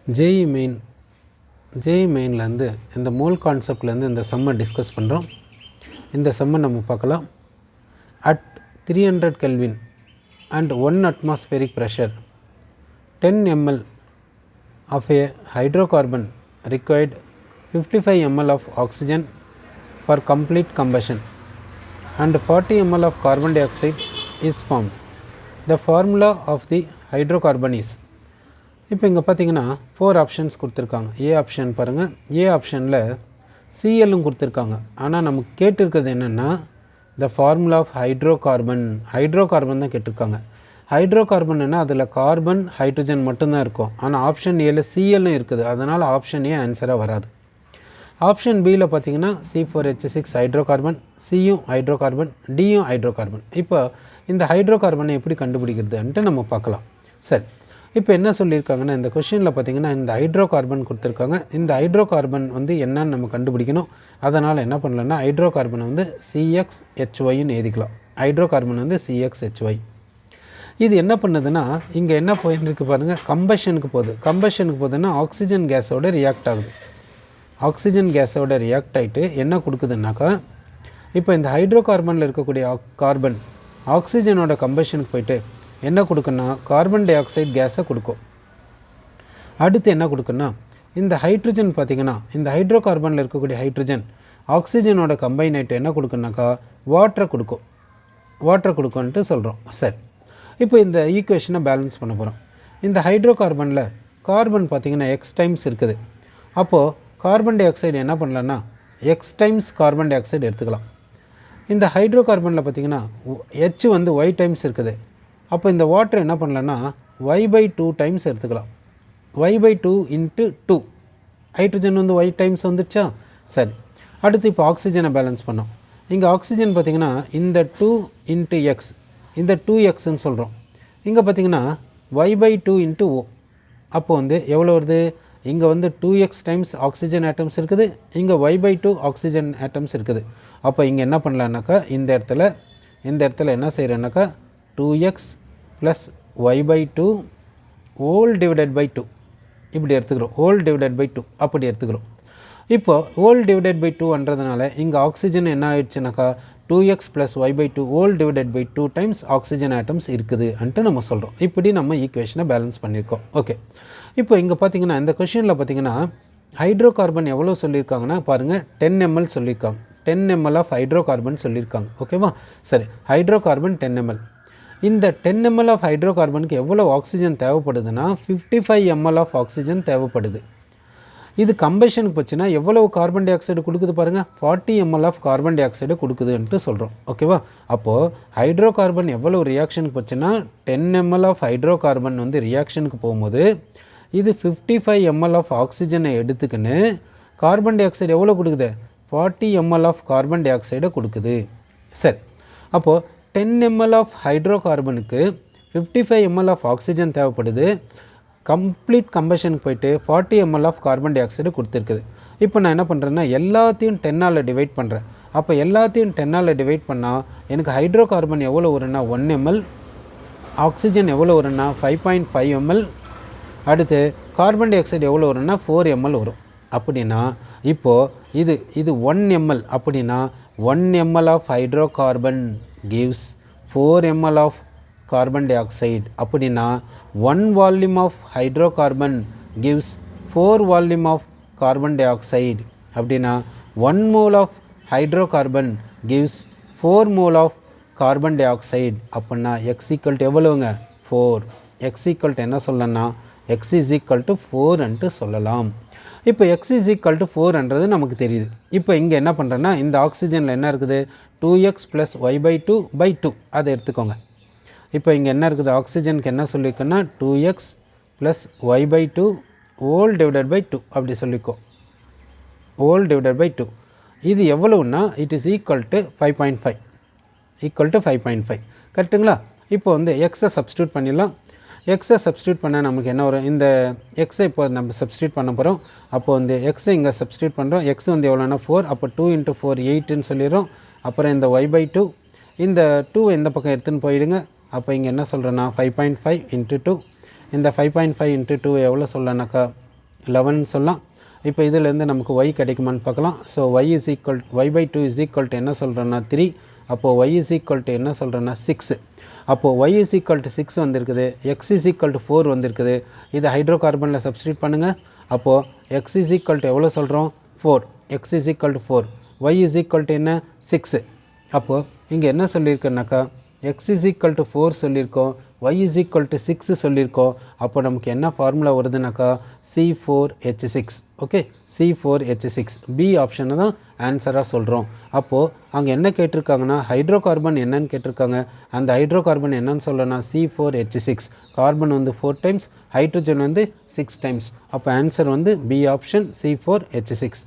JEE main மெயின்லேருந்து இந்த mole கான்செப்ட்லேருந்து இந்த சம்மை discuss பண்ணுறோம். இந்த சம்மை நம்ம பார்க்கலாம். At 300 Kelvin and 1 atmospheric pressure 10 ml of a hydrocarbon required 55 ml of oxygen for complete combustion and 40 ml of carbon dioxide is formed. The formula of the hydrocarbon is. இப்போ இங்கே பார்த்தீங்கன்னா 4 options கொடுத்துருக்காங்க. A option பாருங்கள். ஏ ஆப்ஷனில் சிஎல்லும் கொடுத்துருக்காங்க. ஆனால் நமக்கு கேட்டிருக்கிறது என்னென்னா த ஃபார்முலா ஆஃப் ஹைட்ரோகார்பன் தான் கேட்டிருக்காங்க. ஹைட்ரோகார்பன்னா அதில் கார்பன் ஹைட்ரஜன் மட்டும்தான் இருக்கும். ஆனால் ஆப்ஷன் ஏல சிஎல்லும் இருக்குது. அதனால் ஆப்ஷன் ஏ ஆன்சராக வராது. ஆப்ஷன் பியில் பார்த்தீங்கன்னா C4H6 ஹைட்ரோகார்பன், சியும் ஹைட்ரோகார்பன், டியும் ஹைட்ரோகார்பன். இப்போ இந்த ஹைட்ரோகார்பனை எப்படி கண்டுபிடிக்கிறதுன்ட்டு நம்ம பார்க்கலாம். சரி, இப்போ என்ன சொல்லியிருக்காங்கன்னா இந்த கொஷினில் பார்த்தீங்கன்னா இந்த ஹைட்ரோகார்பன் கொடுத்துருக்காங்க. இந்த ஹைட்ரோகார்பன் வந்து என்னன்னு நம்ம கண்டுபிடிக்கணும். அதனால் என்ன பண்ணலான்னா ஹைட்ரோகார்பனை வந்து CXHYன்னு எழுதிக்கலாம். ஹைட்ரோகார்பன் வந்து CXHY. இது என்ன பண்ணுதுன்னா இங்கே என்ன போயிருக்கு பாருங்கள், கம்பஷனுக்கு போகுதுன்னா ஆக்சிஜன் கேஸோட ரியாக்ட் ஆகுது. ஆக்சிஜன் கேஸோட ரியாக்ட் ஆகிட்டு என்ன கொடுக்குதுன்னாக்கா, இப்போ இந்த ஹைட்ரோகார்பனில் இருக்கக்கூடிய கார்பன் ஆக்சிஜனோட கம்பஷனுக்கு போயிட்டு என்ன கொடுக்குன்னா கார்பன் டை ஆக்சைடு கேஸை கொடுக்கும். அடுத்து என்ன கொடுக்குன்னா இந்த ஹைட்ரஜன் பார்த்திங்கன்னா இந்த ஹைட்ரோகார்பனில் இருக்கக்கூடிய ஹைட்ரஜன் ஆக்சிஜனோட கம்பைன் ஆகிட்டு என்ன கொடுக்குன்னாக்கா வாட்டரை கொடுக்கும்ன்ட்டு சொல்கிறோம். சரி, இப்போ இந்த ஈக்குவேஷனை பேலன்ஸ் பண்ண போகிறோம். இந்த ஹைட்ரோகார்பனில் கார்பன் பார்த்திங்கன்னா எக்ஸ் டைம்ஸ் இருக்குது. அப்போது கார்பன் டை ஆக்சைடு என்ன பண்ணலான்னா X times carbon di oxide எடுத்துக்கலாம். இந்த ஹைட்ரோகார்பனில் பார்த்திங்கன்னா H வந்து ஒய் டைம்ஸ் இருக்குது. அப்போ இந்த வாட்டர் என்ன பண்ணலான்னா y/2 டைம்ஸ் எடுத்துக்கலாம். y/2 × 2 ஹைட்ரஜன் வந்து ஒய் டைம்ஸ் வந்துடுச்சா. சரி, அடுத்து இப்போ ஆக்சிஜனை பேலன்ஸ் பண்ணோம். இங்கே ஆக்சிஜன் பார்த்திங்கன்னா இந்த 2 × x இந்த 2xன்னு சொல்கிறோம். இங்கே பார்த்திங்கன்னா y/2 × O. அப்போ வந்து எவ்வளோ வருது, இங்கே வந்து 2x டைம்ஸ் ஆக்சிஜன் ஆட்டம்ஸ் இருக்குது, இங்கே y/2 ஆக்சிஜன் ஆட்டம்ஸ் இருக்குது. அப்போ இங்கே என்ன பண்ணலான்னாக்கா இந்த இடத்துல என்ன செய்கிறேன்னாக்கா 2x + y/2 whole divided by 2 இப்படி எடுத்துக்கிறோம். ஹோல் டிவைடட் பை 2 அப்படி எடுத்துக்கிறோம். இப்போ ஹோல் டிவைடட் பை 2ன்றதுனால இங்கே ஆக்சிஜன் என்ன ஆயிடுச்சுனாக்கா 2x + y/2 whole divided by 2 times oxygen atoms இருக்குது அன்ட்டு நம்ம சொல்கிறோம். இப்படி நம்ம ஈக்குவேஷனை பேலன்ஸ் பண்ணியிருக்கோம். ஓகே, இப்போ இங்கே பார்த்தீங்கன்னா இந்த கொஷினில் பார்த்தீங்கன்னா ஹைட்ரோகார்பன் எவ்வளோ சொல்லியிருக்காங்கன்னா பாருங்கள் 10 ml சொல்லியிருக்காங்க. 10 ml ஆஃப் ஹைட்ரோகார்பன் சொல்லியிருக்காங்க. ஓகேவா. சரி, ஹைட்ரோகார்பன் 10 ml. இந்த 10 ml ஆஃப் ஹைட்ரோகார்பனுக்கு எவ்வளோ ஆக்சிஜன் தேவைப்படுதுன்னா 55 ml ஆஃப் ஆக்சிஜன் தேவைப்படுது. இது கம்பஷனுக்கு போச்சுன்னா எவ்வளோ கார்பன் டை ஆக்சைடு கொடுக்குது பாருங்கள், 40 ml of carbon dioxide கொடுக்குதுன்ட்டு சொல்கிறோம். ஓகேவா. அப்போது ஹைட்ரோகார்பன் எவ்வளோ ரியாக்ஷனுக்கு போச்சுன்னா 10 ml ஆஃப் ஹைட்ரோகார்பன் வந்து ரியாக்ஷனுக்கு போகும்போது இது 55 ml ஆஃப் ஆக்சிஜனை எடுத்துக்கின்னு கார்பன் டை ஆக்சைடு எவ்வளோ கொடுக்குது, 40 ml ஆஃப் கார்பன் டை ஆக்சைடை கொடுக்குது. சரி, அப்போது 10 ml ஆஃப் ஹைட்ரோகார்பனுக்கு 55 ml ஆஃப் ஆக்சிஜன் தேவைப்படுது. கம்ப்ளீட் கம்பஷனுக்கு போயிட்டு 40 ml of carbon dioxide கொடுத்துருக்குது. இப்போ நான் என்ன பண்ணுறேன்னா எல்லாத்தையும் 10ஆல் டிவைட் பண்ணுறேன். அப்போ எல்லாத்தையும் 10ஆல் டிவைட் பண்ணால் எனக்கு ஹைட்ரோகார்பன் எவ்வளோ வரும்னா 1 ml, ஆக்சிஜன் எவ்வளோ வரும்னா 5.5 ml, அடுத்து கார்பன் டை ஆக்சைடு எவ்வளோ வரும்னா 4 ml வரும். அப்படின்னா இப்போது இது 1 ml. அப்படின்னா 1 ml of hydrocarbon gives 4 ml of carbon dioxide. அப்படின்னா 1 volume of hydrocarbon gives 4 volume of carbon dioxide. அப்படின்னா 1 mole of hydrocarbon gives 4 mole of carbon dioxide. அப்படின்னா x = எவ்வளோங்க 4. x = என்ன சொல்லலாம்னா x = 4 என்று சொல்லலாம். இப்போ x = 4ன்றது நமக்கு தெரியுது. இப்போ இங்கே என்ன பண்ணுறேன்னா இந்த ஆக்சிஜனில் என்ன இருக்குது 2x + y/2 / 2 அதை எடுத்துக்கோங்க. இப்போ இங்கே என்ன இருக்குது ஆக்சிஜனுக்கு என்ன சொல்லியிருக்குன்னா 2x + y/2 whole divided by 2 அப்படி சொல்லிக்கோ. ஹோல் டிவைடட் பை 2 இது எவ்வளோன்னா இட் இஸ் ஈக்குவல் டு 5.5 கரெக்டுங்களா. இப்போ வந்து எக்ஸை சப்ஸ்டியூட் பண்ணிடலாம். எக்ஸை சப்ஸ்டியூட் பண்ணால் நமக்கு என்ன வரும், இந்த எக்ஸை இப்போ நம்ம சப்ஸ்டியூட் பண்ண போகிறோம். அப்போது வந்து எக்ஸை இங்கே சப்ஸ்டியூட் பண்ணுறோம். எக்ஸ் வந்து எவ்வளோனா 4. அப்போ 2 × 4 8ன்னு சொல்லிடுறோம். அப்புறம் இந்த y/2 இந்த 2 இந்த பக்கம் எடுத்துன்னு போயிடுங்க. அப்போ இங்கே என்ன சொல்கிறேன்னா 5.5 × 2. இந்த 5.5 × 2 எவ்வளோ சொல்லனாக்கா 11 சொல்லலாம். இப்போ இதிலேருந்து நமக்கு y கிடைக்குமான்னு பார்க்கலாம். So y/2 is equal to என்ன சொல்கிறேன்னா 3. அப்போது y இஸ் ஈக்குவல் டு என்ன சொல்கிறேன்னா 6. அப்போது y இஸ் ஈக்குவல் டு 6 வந்திருக்குது, x இஸ் ஈக்குவல் டு 4 வந்திருக்குது. இதை ஹைட்ரோ கார்பனில் சப்ஸ்டியூட் பண்ணுங்கள். அப்போது x இஸ் ஈக்குவல் டு எவ்வளோ சொல்கிறோம் 4, x is equal to 4, y is equal to என்ன 6. அப்போது இங்கே என்ன சொல்லியிருக்கேன்னாக்கா x இஸ் ஈக்குவல் டு 4 சொல்லியிருக்கோம், y இஸ் ஈக்குவல் டு 6 சொல்லியிருக்கோம். அப்போ நமக்கு என்ன formula வருதுனாக்கா C4H6. Okay, C4H6 B ஆப்ஷனை தான் ஆன்சராக சொல்கிறோம். அப்போது அங்கே என்ன கேட்டிருக்காங்கன்னா ஹைட்ரோ கார்பன் என்னன்னு கேட்டிருக்காங்க. அந்த ஹைட்ரோ கார்பன் என்னன்னு சொல்லனா C4H6. கார்பன் வந்து 4 டைம்ஸ், ஹைட்ரஜன் வந்து 6 டைம்ஸ். அப்போ ஆன்சர் வந்து பி ஆப்ஷன் C4H6.